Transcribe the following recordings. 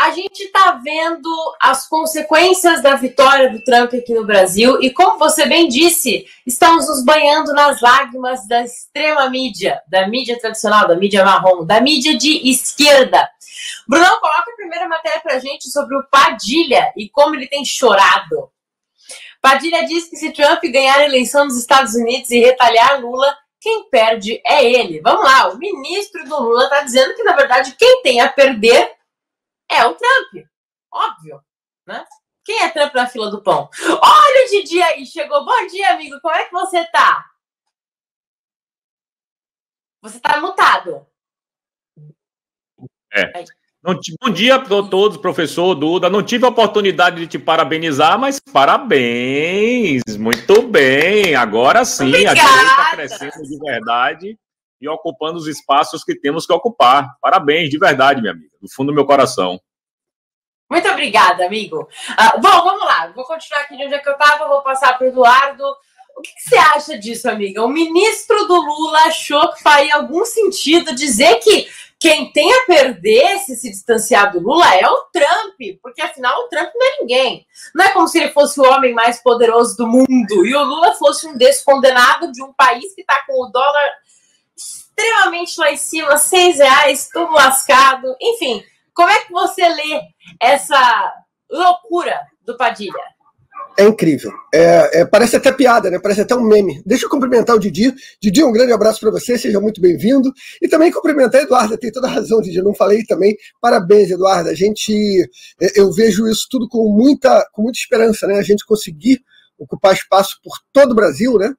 A gente está vendo as consequências da vitória do Trump aqui no Brasil e, como você bem disse, estamos nos banhando nas lágrimas da extrema mídia, da mídia tradicional, da mídia marrom, da mídia de esquerda. Brunão, coloca a primeira matéria para a gente sobre o Padilha e como ele tem chorado. Padilha diz que se Trump ganhar a eleição nos Estados Unidos e retalhar Lula, quem perde é ele. Vamos lá, o ministro do Lula está dizendo que, na verdade, quem tem a perder é o Trump. Óbvio, né? Quem é Trump na fila do pão? Olha o Didi aí, chegou. Bom dia, amigo. Como é que você tá? Você tá mutado. Bom dia a todos, professor Duda. Não tive a oportunidade de te parabenizar, mas parabéns. Muito bem. Agora sim, obrigada. A direita está crescendo de verdade e ocupando os espaços que temos que ocupar. Parabéns, de verdade, minha amiga, do fundo do meu coração. Muito obrigada, amigo. Bom, vamos lá. Vou continuar aqui de onde é que eu estava, vou passar para o Eduardo. O que você acha disso, amiga? O ministro do Lula achou que faria algum sentido dizer que quem tem a perder se distanciar do Lula é o Trump, porque afinal o Trump não é ninguém. Não é como se ele fosse o homem mais poderoso do mundo e o Lula fosse um descondenado de um país que está com o dólar extremamente lá em cima, R$6, tudo lascado. Enfim, como é que você lê essa loucura do Padilha? É incrível. Parece até piada, né? Parece até um meme. Deixa eu cumprimentar o Didi. Didi, um grande abraço para você, seja muito bem-vindo. E também cumprimentar a Eduarda, tem toda a razão, Didi, eu não falei também. Parabéns, Eduarda. Eu vejo isso tudo com muita esperança, né? A gente conseguir ocupar espaço por todo o Brasil, né?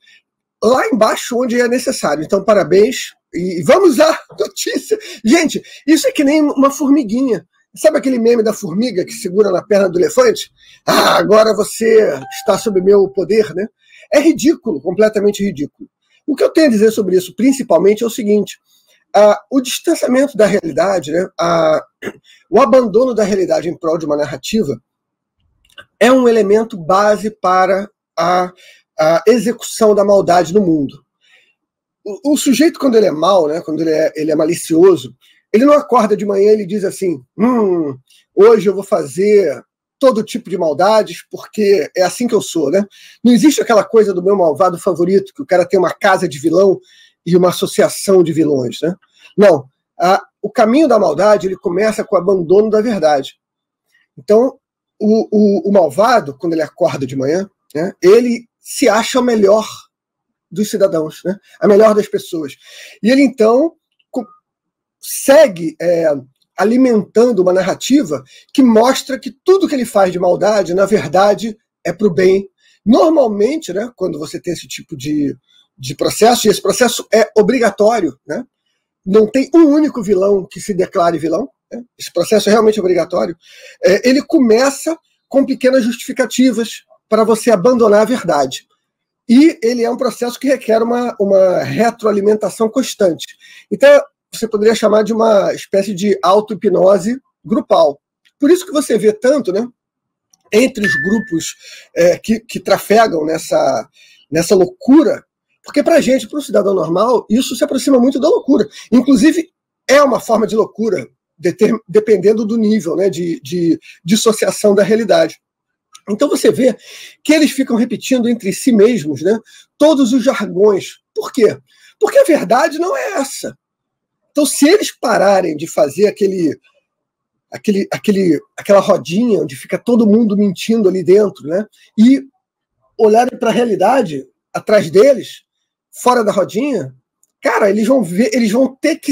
Lá embaixo, onde é necessário. Então, parabéns. E vamos à notícia. Gente, isso é que nem uma formiguinha. Sabe aquele meme da formiga que segura na perna do elefante? Agora você está sob meu poder, né? É ridículo, completamente ridículo. O que eu tenho a dizer sobre isso, principalmente, é o seguinte. O distanciamento da realidade, né? O abandono da realidade em prol de uma narrativa é um elemento base para a execução da maldade no mundo. O sujeito, quando ele é mau, né, quando ele é malicioso, ele não acorda de manhã e ele diz assim, hoje eu vou fazer todo tipo de maldades porque é assim que eu sou, né? Não existe aquela coisa do meu malvado favorito, que o cara tem uma casa de vilão e uma associação de vilões, né? Não. O caminho da maldade, ele começa com o abandono da verdade. Então, o malvado, quando ele acorda de manhã, né, ele se acha o melhor dos cidadãos, né? A melhor das pessoas. E ele, então, segue alimentando uma narrativa que mostra que tudo que ele faz de maldade, na verdade, é para o bem. Normalmente, né, quando você tem esse tipo de processo, e esse processo é obrigatório, né? Não tem um único vilão que se declare vilão, né? Esse processo é realmente obrigatório. Ele começa com pequenas justificativas para você abandonar a verdade. E ele é um processo que requer uma retroalimentação constante. Então, você poderia chamar de uma espécie de auto-hipnose grupal. Por isso que você vê tanto, né, entre os grupos que trafegam nessa loucura, porque para a gente, para um cidadão normal, isso se aproxima muito da loucura. Inclusive, é uma forma de loucura, dependendo do nível, né, de dissociação da realidade. Então você vê que eles ficam repetindo entre si mesmos, né, todos os jargões. Por quê? Porque a verdade não é essa. Então, se eles pararem de fazer aquela rodinha onde fica todo mundo mentindo ali dentro, né, e olharem para a realidade atrás deles, fora da rodinha, cara, eles vão ter que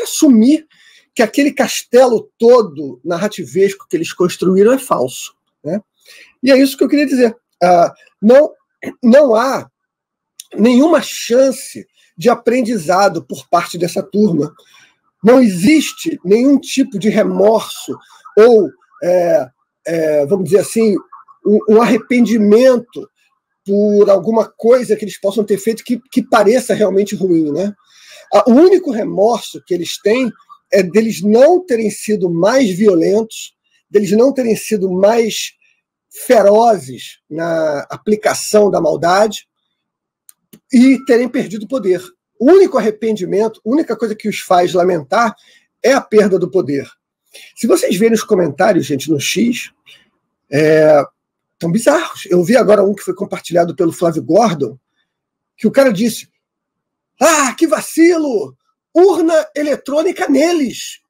assumir que aquele castelo todo narrativesco que eles construíram é falso, né? E é isso que eu queria dizer. Não há nenhuma chance de aprendizado por parte dessa turma. Não existe nenhum tipo de remorso ou, vamos dizer assim, um arrependimento por alguma coisa que eles possam ter feito que pareça realmente ruim, né? O único remorso que eles têm é deles não terem sido mais violentos, deles não terem sido mais ferozes na aplicação da maldade e terem perdido o poder. O único arrependimento, a única coisa que os faz lamentar é a perda do poder. Se vocês verem os comentários, gente, no X, estão bizarros. Eu vi agora um que foi compartilhado pelo Flávio Gordon, que o cara disse: ah, que vacilo! Urna eletrônica neles.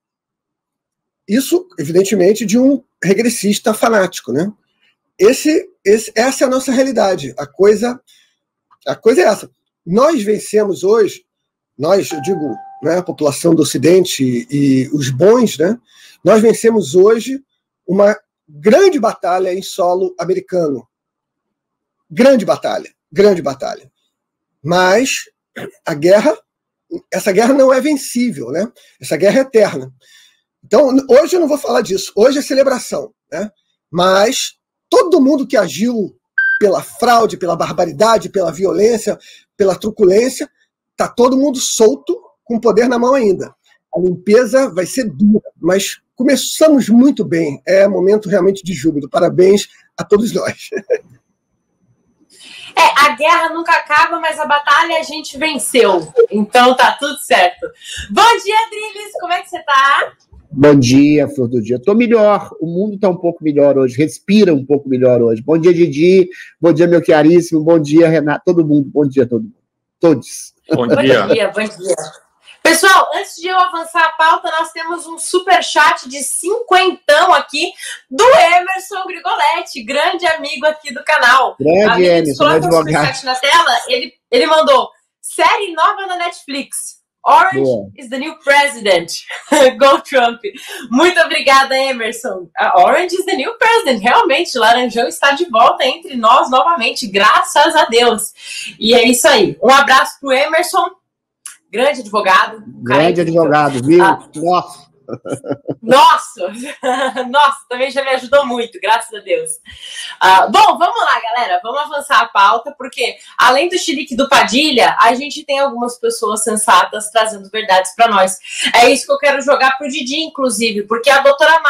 Isso, evidentemente, de um regressista fanático, né? Essa é a nossa realidade. A coisa é essa. Nós vencemos hoje, eu digo, né, a população do Ocidente e os bons, né? Nós vencemos hoje uma grande batalha em solo americano. Grande batalha. Mas essa guerra não é vencível, né? Essa guerra é eterna. Então, hoje eu não vou falar disso. Hoje é celebração, né? Mas todo mundo que agiu pela fraude, pela barbaridade, pela violência, pela truculência, está todo mundo solto, com poder na mão ainda. A limpeza vai ser dura, mas começamos muito bem. É momento realmente de júbilo. Parabéns a todos nós. A guerra nunca acaba, mas a batalha a gente venceu. Então tá tudo certo. Bom dia, Drilis, como é que você tá? Bom dia, Flor do Dia. Tô melhor, o mundo tá um pouco melhor hoje, respira um pouco melhor hoje. Bom dia, Didi, bom dia, meu caríssimo, bom dia, Renato, todo mundo, bom dia, todo mundo. Todos. Bom dia. Bom dia. Pessoal, antes de eu avançar a pauta, nós temos um superchat de 50 aqui do Emerson Grigoletti, grande amigo aqui do canal. Grande Emerson, advogado. Na tela, ele mandou: série nova na Netflix. Orange is the new president. Go Trump. Muito obrigada, Emerson. Orange is the new president. Realmente, Laranjão está de volta entre nós novamente, graças a Deus. E é isso aí. Um abraço pro Emerson. Grande advogado. Grande advogado, viu? Nossa, também já me ajudou muito, graças a Deus. Bom, vamos lá, galera, vamos avançar a pauta, porque além do Chilique do Padilha, a gente tem algumas pessoas sensatas trazendo verdades para nós. É isso que eu quero jogar pro Didi, inclusive, porque a doutora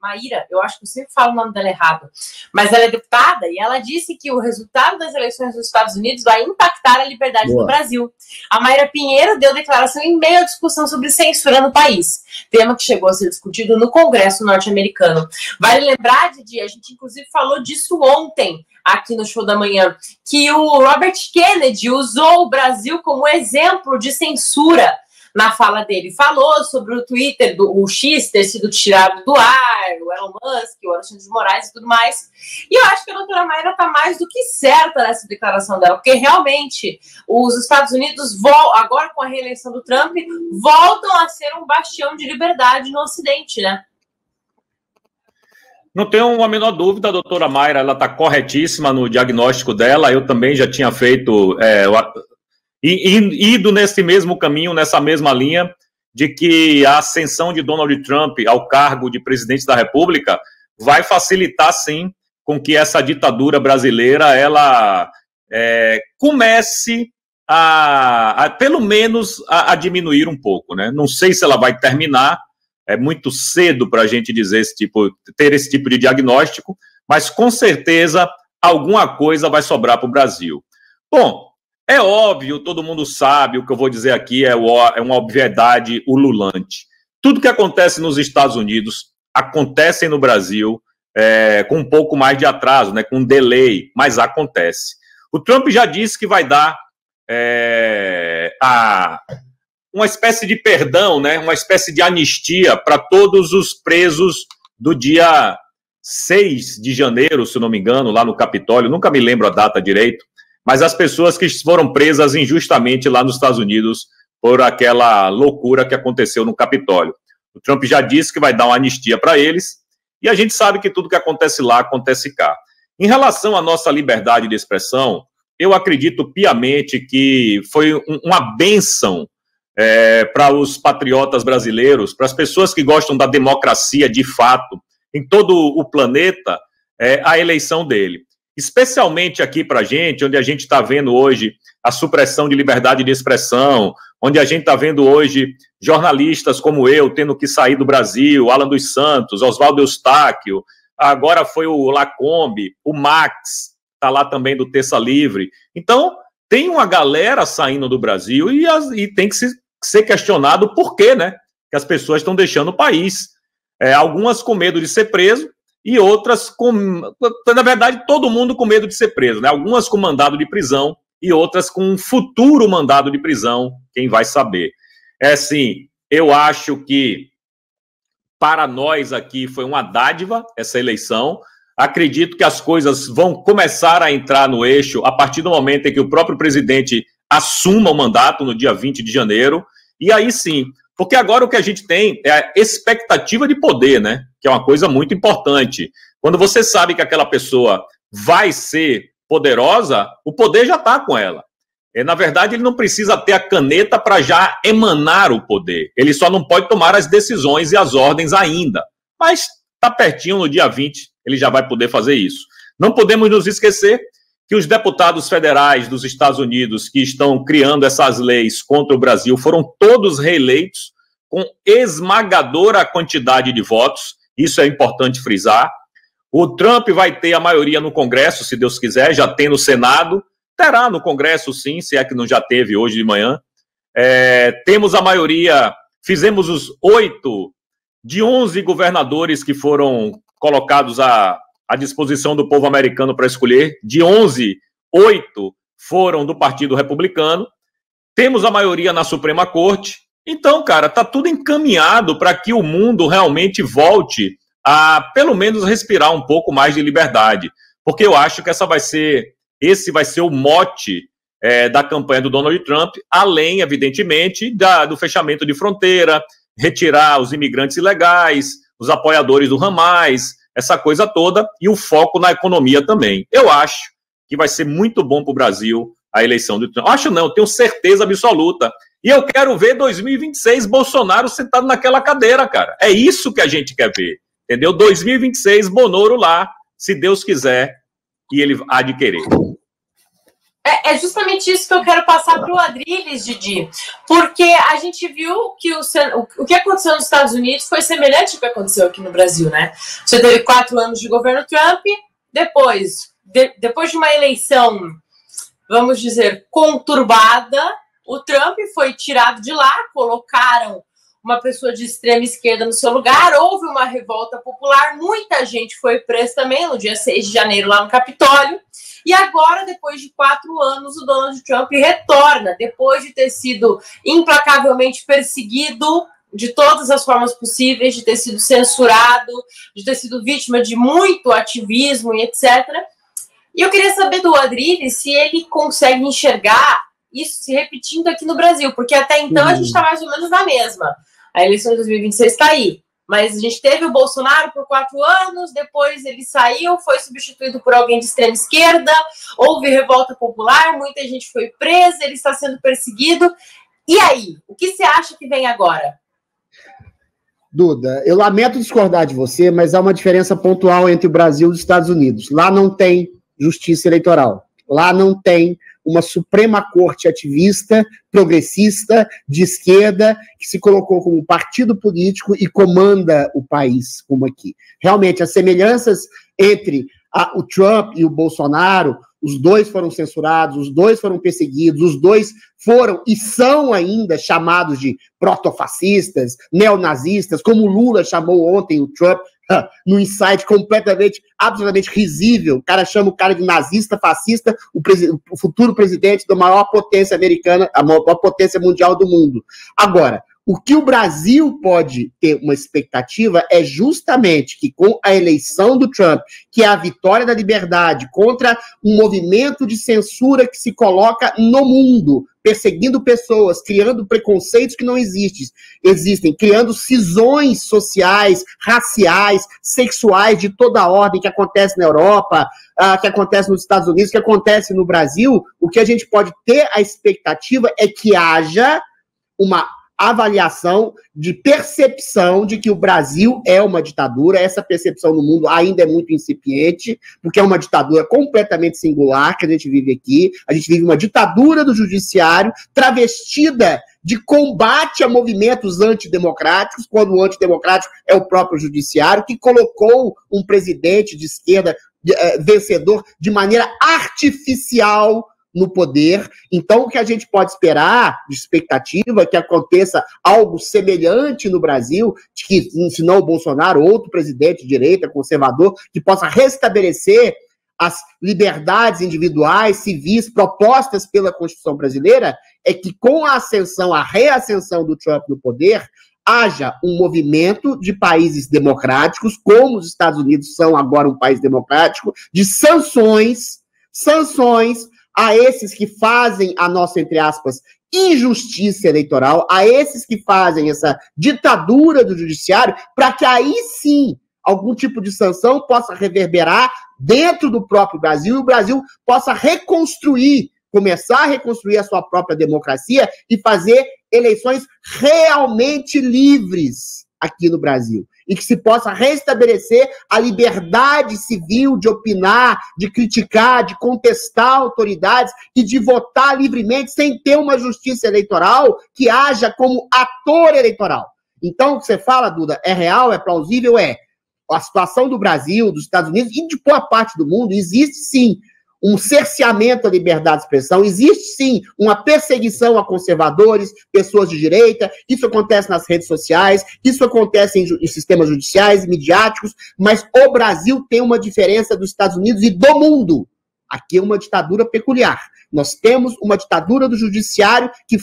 Maíra, eu acho que eu sempre falo o nome dela errado, mas ela é deputada e ela disse que o resultado das eleições dos Estados Unidos vai impactar a liberdade do Brasil. A Maíra Pinheiro deu declaração em meio à discussão sobre censura no país, tema que chegou a ser discutido no Congresso norte-americano. Vale lembrar, Didi, a gente inclusive falou disso ontem, aqui no Show da Manhã, que o Robert Kennedy usou o Brasil como exemplo de censura na fala dele. Falou sobre o Twitter, o X ter sido tirado do ar, o Elon Musk, o Alexandre de Moraes e tudo mais. E eu acho que a doutora Maíra está mais do que certa nessa declaração dela, porque realmente os Estados Unidos, agora com a reeleição do Trump, voltam a ser um bastião de liberdade no Ocidente, né? Não tenho a menor dúvida, a doutora Maíra, ela está corretíssima no diagnóstico dela. Eu também já tinha feito... ido nesse mesmo caminho, nessa mesma linha, de que a ascensão de Donald Trump ao cargo de presidente da República vai facilitar, sim, com que essa ditadura brasileira ela comece pelo menos, a diminuir um pouco, né? Não sei se ela vai terminar, é muito cedo para a gente dizer ter esse tipo de diagnóstico, mas com certeza alguma coisa vai sobrar para o Brasil. Bom, é óbvio, todo mundo sabe, o que eu vou dizer aqui é uma obviedade ululante. Tudo que acontece nos Estados Unidos acontece no Brasil com um pouco mais de atraso, né, com um delay, mas acontece. O Trump já disse que vai dar uma espécie de perdão, né, uma espécie de anistia para todos os presos do dia 6 de janeiro, se não me engano, lá no Capitólio, nunca me lembro a data direito, mas as pessoas que foram presas injustamente lá nos Estados Unidos por aquela loucura que aconteceu no Capitólio. O Trump já disse que vai dar uma anistia para eles, e a gente sabe que tudo que acontece lá, acontece cá. Em relação à nossa liberdade de expressão, eu acredito piamente que foi uma bênção para os patriotas brasileiros, para as pessoas que gostam da democracia de fato, em todo o planeta, a eleição dele. Especialmente aqui para a gente, onde a gente está vendo hoje a supressão de liberdade de expressão, onde a gente está vendo hoje jornalistas como eu tendo que sair do Brasil, Alan dos Santos, Oswaldo Eustáquio, agora foi o Lacombe, o Max, está lá também do Terça Livre. Então, tem uma galera saindo do Brasil e tem que ser questionado por quê, né? Que as pessoas estão deixando o país. Algumas com medo de ser preso e outras com... Na verdade, todo mundo com medo de ser preso, né? Algumas com mandado de prisão e outras com um futuro mandado de prisão, quem vai saber. Assim, eu acho que para nós aqui foi uma dádiva essa eleição. Acredito que as coisas vão começar a entrar no eixo a partir do momento em que o próprio presidente assuma o mandato no dia 20 de janeiro, e aí sim, porque agora o que a gente tem é a expectativa de poder, né? Que é uma coisa muito importante. Quando você sabe que aquela pessoa vai ser poderosa, o poder já está com ela. Na verdade, ele não precisa ter a caneta para já emanar o poder. Ele só não pode tomar as decisões e as ordens ainda. Mas está pertinho, no dia 20, ele já vai poder fazer isso. Não podemos nos esquecer que os deputados federais dos Estados Unidos que estão criando essas leis contra o Brasil foram todos reeleitos com esmagadora quantidade de votos. Isso é importante frisar. O Trump vai ter a maioria no Congresso, se Deus quiser, já tem no Senado. Terá no Congresso, sim, se é que não já teve hoje de manhã. Temos a maioria, fizemos os 8 de 11 governadores que foram colocados à disposição do povo americano para escolher. De 11, 8 foram do Partido Republicano. Temos a maioria na Suprema Corte. Então, cara, está tudo encaminhado para que o mundo realmente volte a, pelo menos, respirar um pouco mais de liberdade. Porque eu acho que esse vai ser o mote da campanha do Donald Trump, além, evidentemente, do fechamento de fronteira, retirar os imigrantes ilegais, os apoiadores do Hamas, essa coisa toda, e o foco na economia também. Eu acho que vai ser muito bom para o Brasil a eleição do Trump. Acho não, tenho certeza absoluta. E eu quero ver 2026 Bolsonaro sentado naquela cadeira, cara. É isso que a gente quer ver, entendeu? 2026, Bonoro lá, se Deus quiser, e ele há de querer. É justamente isso que eu quero passar para o Adriles, Didi, porque a gente viu que o que aconteceu nos Estados Unidos foi semelhante ao que aconteceu aqui no Brasil, né? Você teve 4 anos de governo Trump, depois de uma eleição, vamos dizer, conturbada, o Trump foi tirado de lá, colocaram uma pessoa de extrema esquerda no seu lugar, houve uma revolta popular, muita gente foi presa também no dia 6 de janeiro lá no Capitólio, e agora, depois de 4 anos, o Donald Trump retorna, depois de ter sido implacavelmente perseguido de todas as formas possíveis, de ter sido censurado, de ter sido vítima de muito ativismo e etc. E eu queria saber do Adriles se ele consegue enxergar isso se repetindo aqui no Brasil, porque até então a gente está mais ou menos na mesma. A eleição de 2026 está aí. Mas a gente teve o Bolsonaro por 4 anos, depois ele saiu, foi substituído por alguém de extrema esquerda, houve revolta popular, muita gente foi presa, ele está sendo perseguido. E aí? O que você acha que vem agora? Duda, eu lamento discordar de você, mas há uma diferença pontual entre o Brasil e os Estados Unidos. Lá não tem justiça eleitoral. Lá não tem uma Suprema Corte ativista, progressista, de esquerda, que se colocou como partido político e comanda o país, como aqui. Realmente, as semelhanças entre o Trump e o Bolsonaro, os dois foram censurados, os dois foram perseguidos, os dois foram e são ainda chamados de protofascistas, neonazistas, como o Lula chamou ontem o Trump, no insight completamente, absolutamente risível. O cara chama o cara de nazista, fascista, o futuro presidente da maior potência americana, a maior potência mundial do mundo. Agora, o que o Brasil pode ter uma expectativa é justamente que com a eleição do Trump, que é a vitória da liberdade contra um movimento de censura que se coloca no mundo, perseguindo pessoas, criando preconceitos que não existem, criando cisões sociais, raciais, sexuais de toda ordem que acontece na Europa, que acontece nos Estados Unidos, que acontece no Brasil. O que a gente pode ter a expectativa é que haja uma avaliação de percepção de que o Brasil é uma ditadura. Essa percepção no mundo ainda é muito incipiente, porque é uma ditadura completamente singular que a gente vive aqui. A gente vive uma ditadura do judiciário travestida de combate a movimentos antidemocráticos, quando o antidemocrático é o próprio judiciário, que colocou um presidente de esquerda vencedor de maneira artificial no poder. Então, o que a gente pode esperar de expectativa é que aconteça algo semelhante no Brasil, de que, se não o Bolsonaro, outro presidente de direita, conservador, que possa restabelecer as liberdades individuais, civis, propostas pela Constituição brasileira, é que com a ascensão, a reascensão do Trump no poder, haja um movimento de países democráticos, como os Estados Unidos são agora um país democrático, de sanções a esses que fazem a nossa, entre aspas, injustiça eleitoral, a esses que fazem essa ditadura do judiciário, para que aí sim algum tipo de sanção possa reverberar dentro do próprio Brasil e o Brasil possa começar a reconstruir a sua própria democracia e fazer eleições realmente livres aqui no Brasil. E que se possa restabelecer a liberdade civil de opinar, de criticar, de contestar autoridades e de votar livremente sem ter uma justiça eleitoral que haja como ator eleitoral. Então, o que você fala, Duda, é real, é plausível, a situação do Brasil, dos Estados Unidos e de boa parte do mundo, existe sim um cerceamento à liberdade de expressão, existe sim uma perseguição a conservadores, pessoas de direita, isso acontece nas redes sociais, isso acontece em sistemas judiciais, midiáticos, mas o Brasil tem uma diferença dos Estados Unidos e do mundo. Aqui é uma ditadura peculiar. Nós temos uma ditadura do judiciário que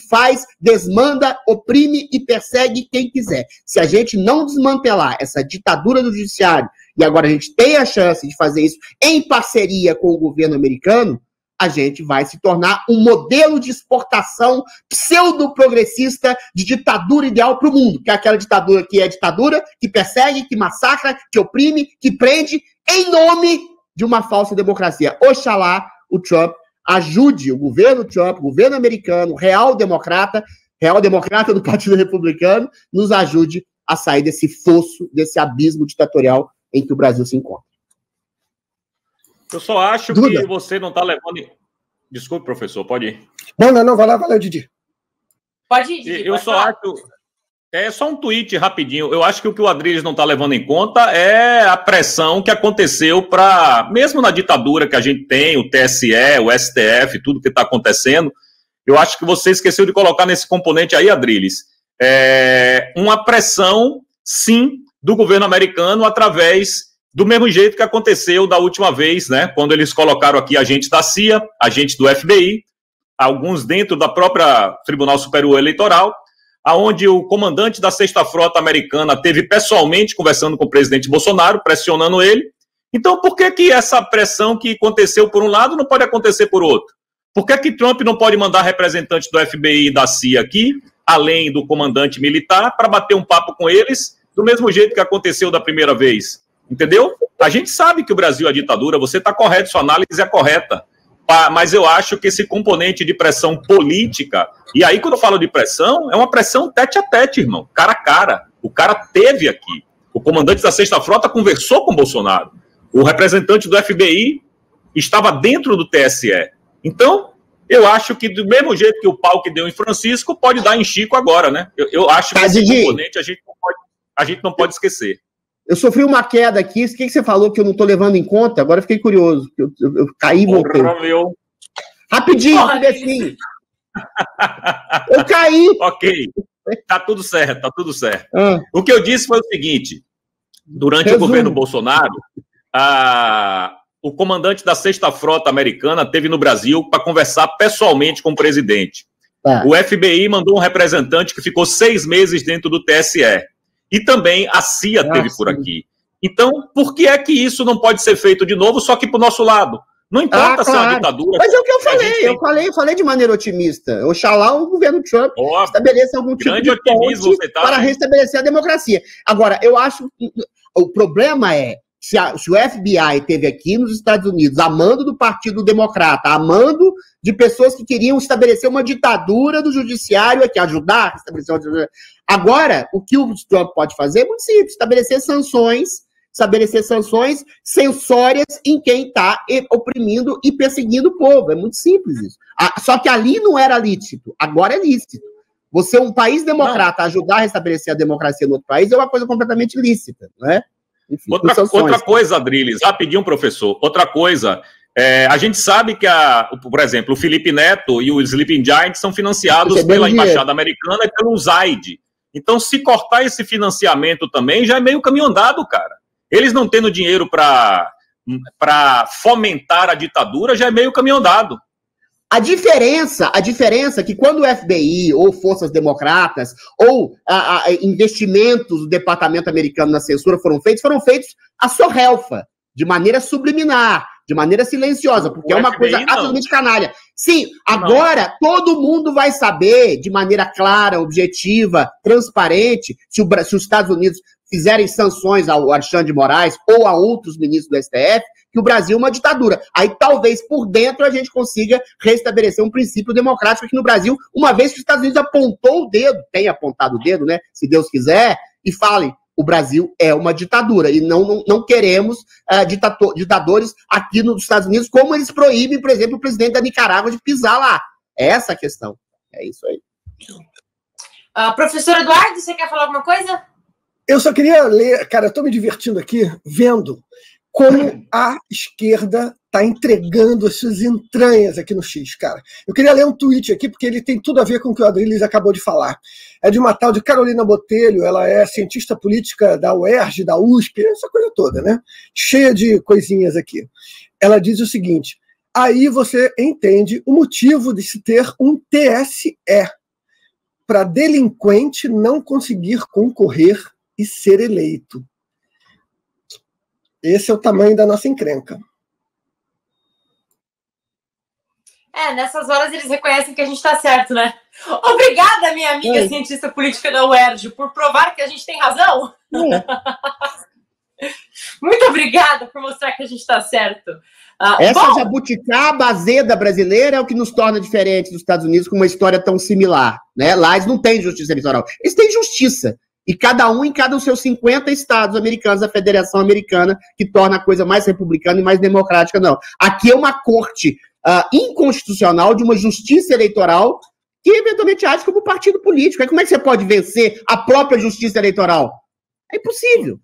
desmanda, oprime e persegue quem quiser. Se a gente não desmantelar essa ditadura do judiciário, e agora a gente tem a chance de fazer isso em parceria com o governo americano, a gente vai se tornar um modelo de exportação pseudo-progressista de ditadura ideal para o mundo, que é aquela ditadura, que persegue, que massacra, que oprime, que prende, em nome de uma falsa democracia. Oxalá o Trump ajude o governo Trump, o governo americano, real democrata do Partido Republicano, nos ajude a sair desse fosso, desse abismo ditatorial em que o Brasil se encontra. Eu só acho Duda, que você não está levando... Desculpe, professor, pode ir. Não, vai lá, Didi. Pode ir, Didi. Eu só acho... É só um tweet rapidinho. Eu acho que o que o Adriles não está levando em conta é a pressão que aconteceu para... Mesmo na ditadura que a gente tem, o TSE, o STF, tudo que está acontecendo, eu acho que você esqueceu de colocar nesse componente aí, Adriles, uma pressão, sim, do governo americano através do mesmo jeito que aconteceu da última vez, né? Quando eles colocaram aqui agentes da CIA, agentes do FBI, alguns dentro da própria Tribunal Superior Eleitoral, aonde o comandante da 6ª Frota Americana esteve pessoalmente conversando com o presidente Bolsonaro, pressionando ele. Então, por que essa pressão que aconteceu por um lado não pode acontecer por outro? Por que Trump não pode mandar representantes do FBI e da CIA aqui, além do comandante militar, para bater um papo com eles, do mesmo jeito que aconteceu da primeira vez? Entendeu? A gente sabe que o Brasil é ditadura, você está correto, sua análise é correta. Mas eu acho que esse componente de pressão política, e aí quando eu falo de pressão, é uma pressão tete a tete, irmão, cara a cara. O cara teve aqui. O comandante da 6ª Frota conversou com o Bolsonaro. O representante do FBI estava dentro do TSE. Então, eu acho que do mesmo jeito que o pau que deu em Francisco, pode dar em Chico agora, né? Eu acho que esse componente a gente não pode esquecer. Eu sofri uma queda aqui. O que você falou que eu não estou levando em conta? Agora eu fiquei curioso. Eu caí e voltei. Rapidinho, assim. Eu caí. Ok. Tá tudo certo. O que eu disse foi o seguinte. Durante o governo Bolsonaro, o comandante da 6ª Frota Americana esteve no Brasil para conversar pessoalmente com o presidente. O FBI mandou um representante que ficou 6 meses dentro do TSE. E também a CIA esteve por aqui. Então, por que é que isso não pode ser feito de novo, só que para o nosso lado? Não importa se é uma ditadura... Mas é o que eu falei. Eu falei de maneira otimista. Oxalá o governo Trump estabeleça algum tipo de ponte para restabelecer a democracia. Agora, eu acho que o problema é se o FBI esteve aqui nos Estados Unidos, a mando do Partido Democrata, a mando de pessoas que queriam estabelecer uma ditadura do judiciário aqui, ajudar a estabelecer uma ditadura. Agora, o que o Trump pode fazer é muito simples, estabelecer sanções censórias em quem está oprimindo e perseguindo o povo. É muito simples isso. Só que ali não era lícito, agora é lícito. Você, um país democrata, ajudar a restabelecer a democracia no outro país é uma coisa completamente lícita, não é? Enfim, outra coisa, Adriles, rapidinho, professor. Outra coisa, A gente sabe que, por exemplo, o Felipe Neto e o Sleeping Giants são financiados pela Embaixada Americana e pelo USAID. Então, se cortar esse financiamento também, já é meio caminho andado, cara. Eles não tendo dinheiro para fomentar a ditadura, já é meio caminho andado. A diferença é que quando o FBI ou forças democratas ou investimentos do departamento americano na censura foram feitos à sorrelfa, de maneira subliminar, de maneira silenciosa, porque é uma coisa absolutamente canalha. Sim, agora todo mundo vai saber, de maneira clara, objetiva, transparente, se os Estados Unidos fizerem sanções ao Alexandre de Moraes ou a outros ministros do STF, que o Brasil é uma ditadura. Aí talvez por dentro a gente consiga restabelecer um princípio democrático aqui no Brasil, uma vez que os Estados Unidos apontou o dedo, tem apontado o dedo, né, se Deus quiser, e falem, o Brasil é uma ditadura, e não queremos ditadores aqui nos Estados Unidos, como eles proíbem, por exemplo, o presidente da Nicarágua de pisar lá. É essa a questão. É isso aí. Professor Eduardo, você quer falar alguma coisa? Eu só queria ler, cara, eu estou me divertindo aqui, vendo como a esquerda está entregando as suas entranhas aqui no X, cara. Eu queria ler um tweet aqui, porque ele tem tudo a ver com o que o Adriles acabou de falar. É de uma tal de Carolina Botelho, ela é cientista política da UERJ, da USP, essa coisa toda, né? Cheia de coisinhas aqui. Ela diz o seguinte: aí você entende o motivo de se ter um TSE, para delinquente não conseguir concorrer e ser eleito. Esse é o tamanho da nossa encrenca. Nessas horas eles reconhecem que a gente está certo, né? Obrigada, minha amiga cientista política da UERJ, por provar que a gente tem razão. Muito obrigada por mostrar que a gente está certo. Essa jabuticaba azeda brasileira é o que nos torna diferentes dos Estados Unidos com uma história tão similar, né? Lá eles não têm justiça eleitoral. Eles têm justiça. E cada um em cada um dos seus 50 estados americanos, a Federação Americana, que torna a coisa mais republicana e mais democrática, não. Aqui é uma corte inconstitucional de uma justiça eleitoral que eventualmente age como partido político. Aí como é que você pode vencer a própria justiça eleitoral? É impossível.